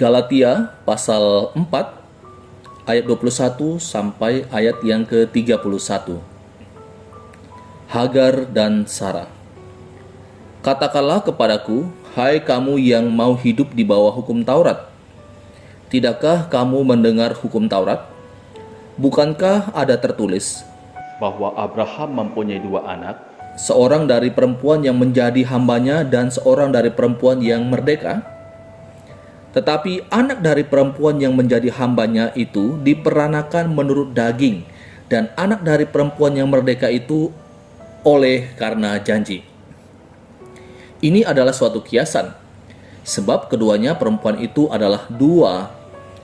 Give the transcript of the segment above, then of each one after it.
Galatia pasal 4 ayat 21 sampai ayat yang ke-31. Hagar dan Sarah. Katakanlah kepadaku, hai kamu yang mau hidup di bawah hukum Taurat. Tidakkah kamu mendengar hukum Taurat? Bukankah ada tertulis bahwa Abraham mempunyai dua anak, seorang dari perempuan yang menjadi hambanya dan seorang dari perempuan yang merdeka? Tetapi anak dari perempuan yang menjadi hambanya itu diperanakan menurut daging, dan anak dari perempuan yang merdeka itu oleh karena janji. Ini adalah suatu kiasan, sebab keduanya perempuan itu adalah dua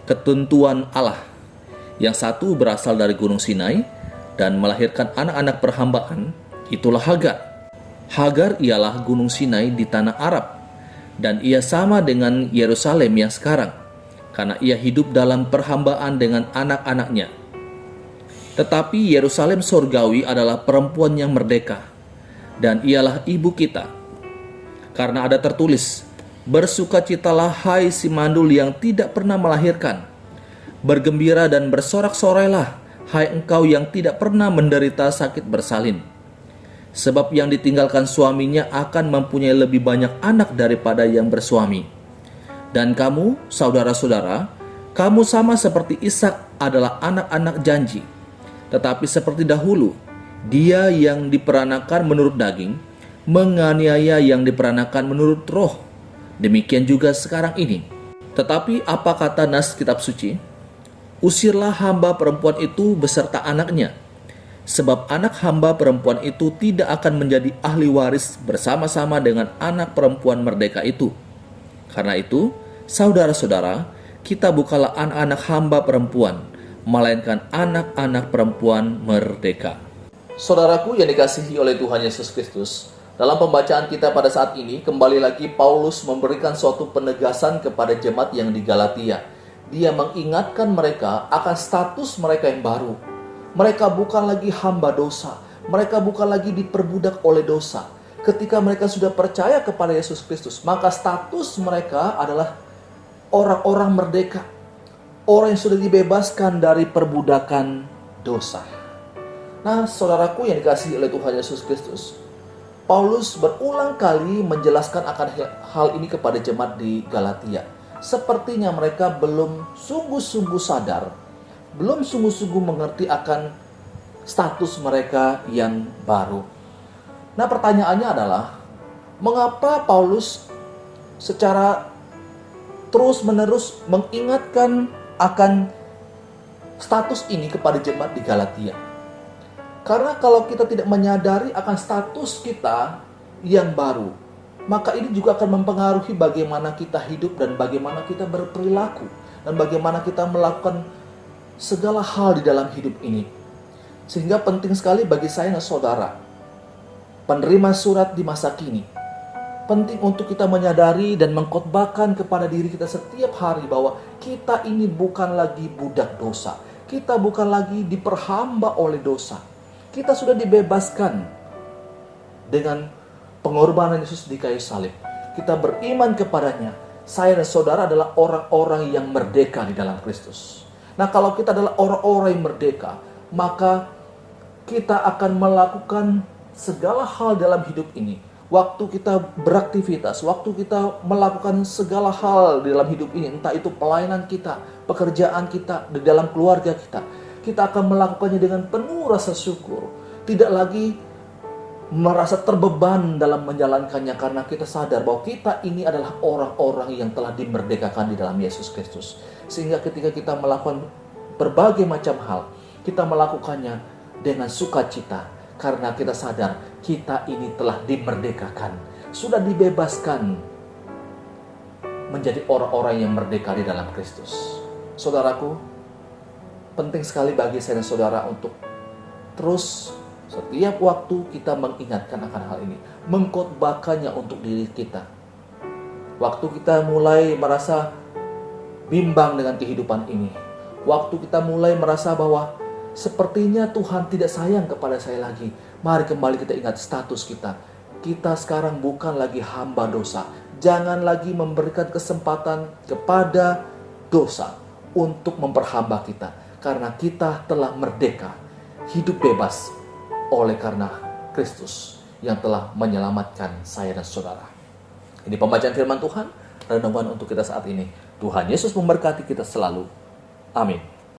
ketentuan Allah. Yang satu berasal dari Gunung Sinai dan melahirkan anak-anak perhambaan, itulah Hagar. Hagar ialah Gunung Sinai di tanah Arab, dan ia sama dengan Yerusalem yang sekarang, karena ia hidup dalam perhambaan dengan anak-anaknya. Tetapi Yerusalem surgawi adalah perempuan yang merdeka, dan ialah ibu kita. Karena ada tertulis, bersukacitalah hai si mandul yang tidak pernah melahirkan. Bergembira dan bersorak-sorailah, hai engkau yang tidak pernah menderita sakit bersalin. Sebab yang ditinggalkan suaminya akan mempunyai lebih banyak anak daripada yang bersuami. Dan kamu, saudara-saudara, kamu sama seperti Ishak adalah anak-anak janji. Tetapi seperti dahulu, dia yang diperanakan menurut daging, menganiaya yang diperanakan menurut roh. Demikian juga sekarang ini. Tetapi apa kata nas kitab suci? Usirlah hamba perempuan itu beserta anaknya. Sebab anak hamba perempuan itu tidak akan menjadi ahli waris bersama-sama dengan anak perempuan merdeka itu. Karena itu, saudara-saudara, kita bukanlah anak-anak hamba perempuan, melainkan anak-anak perempuan merdeka. Saudaraku yang dikasihi oleh Tuhan Yesus Kristus, dalam pembacaan kita pada saat ini, kembali lagi Paulus memberikan suatu penegasan kepada jemaat yang di Galatia. Dia mengingatkan mereka akan status mereka yang baru. Mereka bukan lagi hamba dosa. Mereka bukan lagi diperbudak oleh dosa. Ketika mereka sudah percaya kepada Yesus Kristus, maka status mereka adalah orang-orang merdeka. Orang yang sudah dibebaskan dari perbudakan dosa. Nah, saudaraku yang dikasihi oleh Tuhan Yesus Kristus, Paulus berulang kali menjelaskan akan hal ini kepada jemaat di Galatia. Sepertinya mereka belum sungguh-sungguh sadar, belum sungguh-sungguh mengerti akan status mereka yang baru. Nah, pertanyaannya adalah, mengapa Paulus secara terus-menerus mengingatkan akan status ini kepada jemaat di Galatia? Karena kalau kita tidak menyadari akan status kita yang baru, maka ini juga akan mempengaruhi bagaimana kita hidup dan bagaimana kita berperilaku dan bagaimana kita melakukan segala hal di dalam hidup ini. Sehingga penting sekali bagi saya dan saudara, penerima surat di masa kini, penting untuk kita menyadari dan mengkhotbahkan kepada diri kita setiap hari bahwa kita ini bukan lagi budak dosa. Kita bukan lagi diperhamba oleh dosa. Kita sudah dibebaskan dengan pengorbanan Yesus di kayu salib. Kita beriman kepadanya. Saya dan saudara adalah orang-orang yang merdeka di dalam Kristus. Nah, kalau kita adalah orang-orang yang merdeka, maka kita akan melakukan segala hal dalam hidup ini. Waktu kita beraktivitas, waktu kita melakukan segala hal di dalam hidup ini, entah itu pelayanan kita, pekerjaan kita, di dalam keluarga kita akan melakukannya dengan penuh rasa syukur. Tidak lagi merasa terbeban dalam menjalankannya karena kita sadar bahwa kita ini adalah orang-orang yang telah dimerdekakan di dalam Yesus Kristus. Sehingga ketika kita melakukan berbagai macam hal, kita melakukannya dengan sukacita karena kita sadar kita ini telah dimerdekakan, sudah dibebaskan menjadi orang-orang yang merdeka di dalam Kristus. Saudaraku, penting sekali bagi saya dan saudara untuk terus setiap waktu kita mengingatkan akan hal ini, mengkhotbahkannya untuk diri kita. Waktu kita mulai merasa bimbang dengan kehidupan ini, waktu kita mulai merasa bahwa sepertinya Tuhan tidak sayang kepada saya lagi, mari kembali kita ingat status kita. Kita sekarang bukan lagi hamba dosa. Jangan lagi memberikan kesempatan kepada dosa untuk memperhamba kita. Karena kita telah merdeka, hidup bebas oleh karena Kristus yang telah menyelamatkan saya dan saudara. Ini pembacaan firman Tuhan, renungan untuk kita saat ini. Tuhan Yesus memberkati kita selalu. Amin.